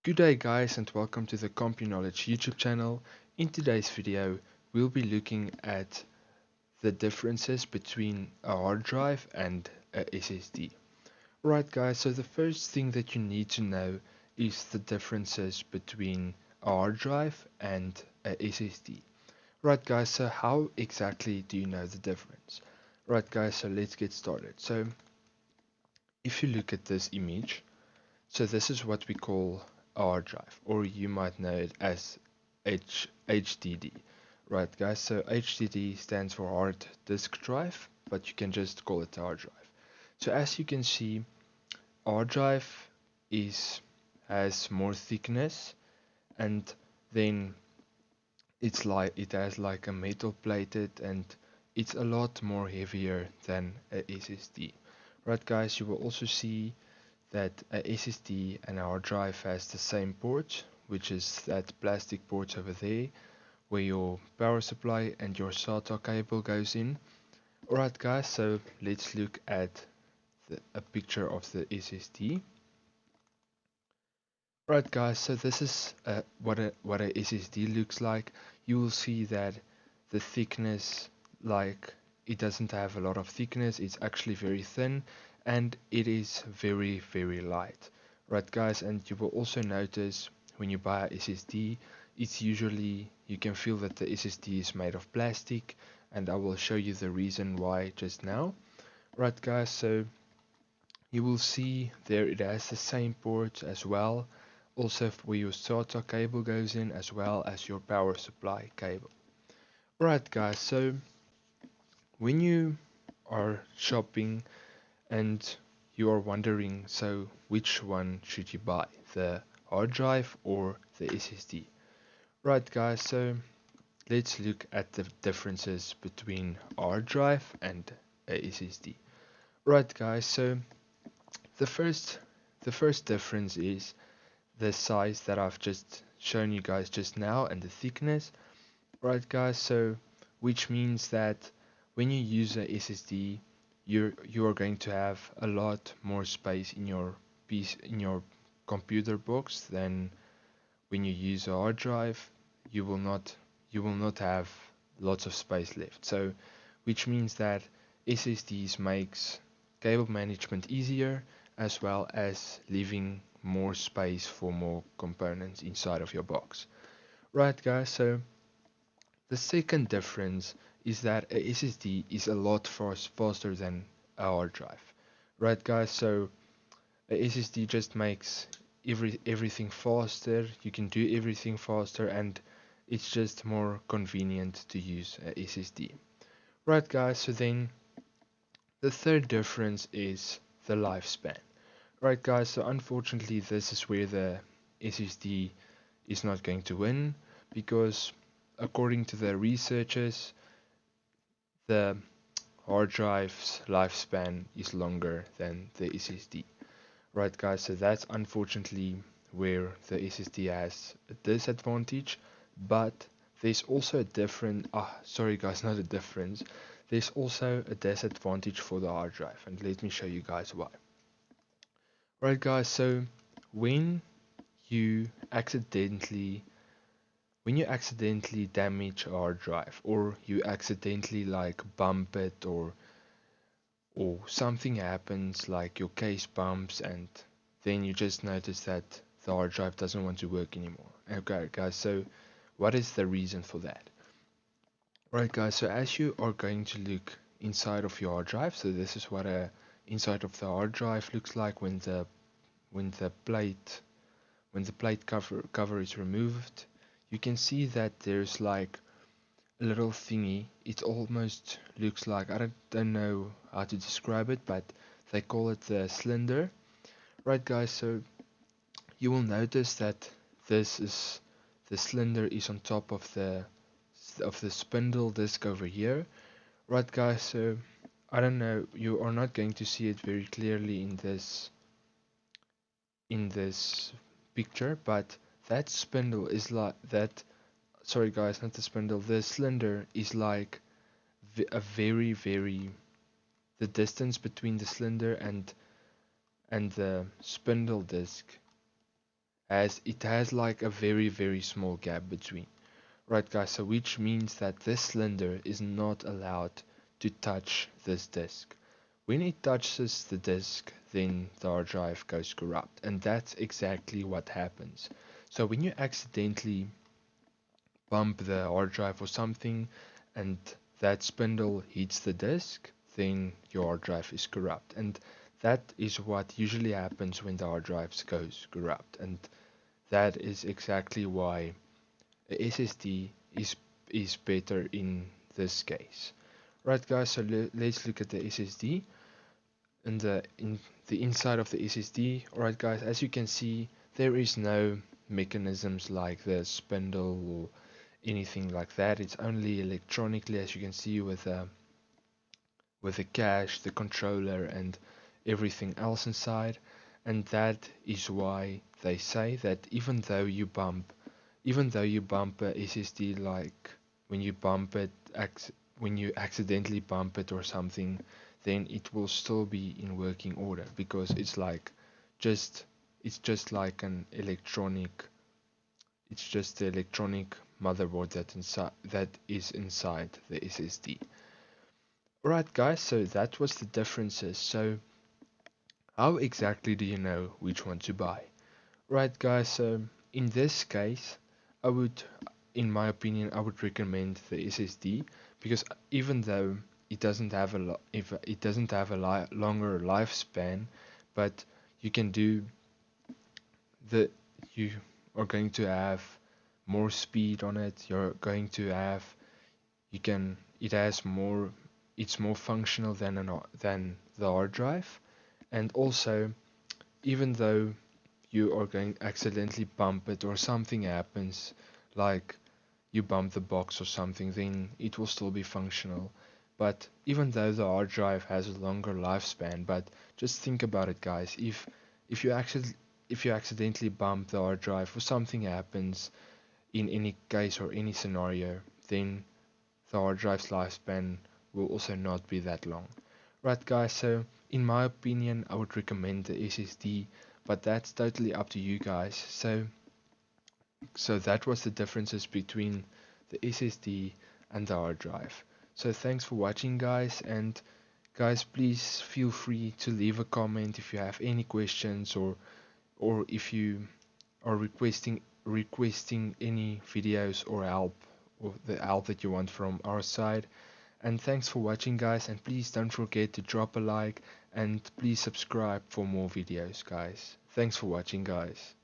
Good day guys and welcome to the CompuKnowledge YouTube channel. In today's video we'll be looking at the differences between a hard drive and a SSD. Right guys, so the first thing that you need to know is the differences between a hard drive and a SSD. Right guys, so how exactly do you know the difference? Right guys, so let's get started. So if you look at this image, so this is what we call a hard drive, or you might know it as HDD. Right guys, so HDD stands for hard disk drive, but you can just call it a hard drive. So as you can see, hard drive is has more thickness, and then it has like a metal plated, and it's a lot more heavier than a SSD. Right guys, you will also see that a SSD and a hard drive has the same port, which is that plastic port over there where your power supply and your SATA cable goes in. Alright guys, so let's look at a picture of the SSD. Right guys, so this is what a SSD looks like. You will see that the thickness, like, it doesn't have a lot of thickness, it's actually very thin, and it is very light. Right guys, and you will also notice when you buy a SSD, it's usually, you can feel that the SSD is made of plastic, and I will show you the reason why just now. Right guys, so you will see there it has the same port as well, also where your SATA cable goes in, as well as your power supply cable. Right guys, so when you are shopping and you are wondering, so which one should you buy, the hard drive or the SSD? Right guys, so let's look at the differences between hard drive and a SSD. Right guys, so the first the first difference is the size that I've just shown you guys just now, and the thickness. Right guys, so which means that when you use a SSD, you are going to have a lot more space in your computer box than when you use a hard drive. You will not have lots of space left. So which means that SSDs makes cable management easier, as well as leaving more space for more components inside of your box. Right guys, so the second difference is that a SSD is a lot faster than a hard drive. Right guys, so a SSD just makes everything faster, you can do everything faster, and it's just more convenient to use a SSD. Right guys, so then the third difference is the lifespan. Right guys, so unfortunately this is where the SSD is not going to win, because according to the researchers, the hard drive's lifespan is longer than the SSD. Right guys, so that's unfortunately where the SSD has a disadvantage, but there's also a different, sorry guys, not a difference, there's also a disadvantage for the hard drive, and let me show you guys why. Right guys, so when you accidentally damage a hard drive, or you accidentally like bump it, or something happens like your case bumps, and then you just notice that the hard drive doesn't want to work anymore. Okay guys, so what is the reason for that? Right guys, so as you are going to look inside of your hard drive, so this is what a inside of the hard drive looks like when the plate cover is removed. You can see that there's like a little thingy. It almost looks like, I don't know how to describe it, but they call it the cylinder. Right guys, so you will notice that the cylinder is on top of the spindle disc over here. Right guys, so I don't know, you are not going to see it very clearly in this picture, but that spindle is like that. Sorry guys, not the spindle, the cylinder is like a very, the distance between the cylinder and the spindle disc has like a very small gap between. Right guys, so which means that this cylinder is not allowed to touch this disk. When it touches the disk, then the hard drive goes corrupt, and that's exactly what happens. So when you accidentally bump the hard drive or something, and that spindle hits the disk, then your hard drive is corrupt. And that is what usually happens when the hard drive goes corrupt. And that is exactly why a SSD is better in this case. Right guys, so let's look at the SSD and the inside of the SSD. Alright guys, as you can see, there is no mechanisms like the spindle or anything like that. It's only electronically, as you can see, with the cache, the controller, and everything else inside. And that is why they say that even though you bump a SSD, like when you bump it, when you accidentally bump it or something, then it will still be in working order, because just it's just like an electronic it's just the electronic motherboard that is inside the SSD. Alright guys, so that was the differences. So how exactly do you know which one to buy? Right guys, so in this case, I would, in my opinion, I would recommend the SSD, because even though it doesn't have if it doesn't have a longer lifespan, but you can do the you are going to have more speed on it. You're going to have you can it has more it's more functional than the hard drive. And also, even though you are going accidentally bump it or something happens, like you bump the box or something, then it will still be functional. But even though the hard drive has a longer lifespan, but just think about it guys, if you actually if you accidentally bump the hard drive or something happens in any case or any scenario, then the hard drive's lifespan will also not be that long. Right guys, so in my opinion I would recommend the SSD, but that's totally up to you guys. So that was the differences between the SSD and the hard drive. So thanks for watching guys, and guys, please feel free to leave a comment if you have any questions, or if you are requesting any videos or help, or the help that you want from our side. And thanks for watching guys, and please don't forget to drop a like, and please subscribe for more videos guys. Thanks for watching guys.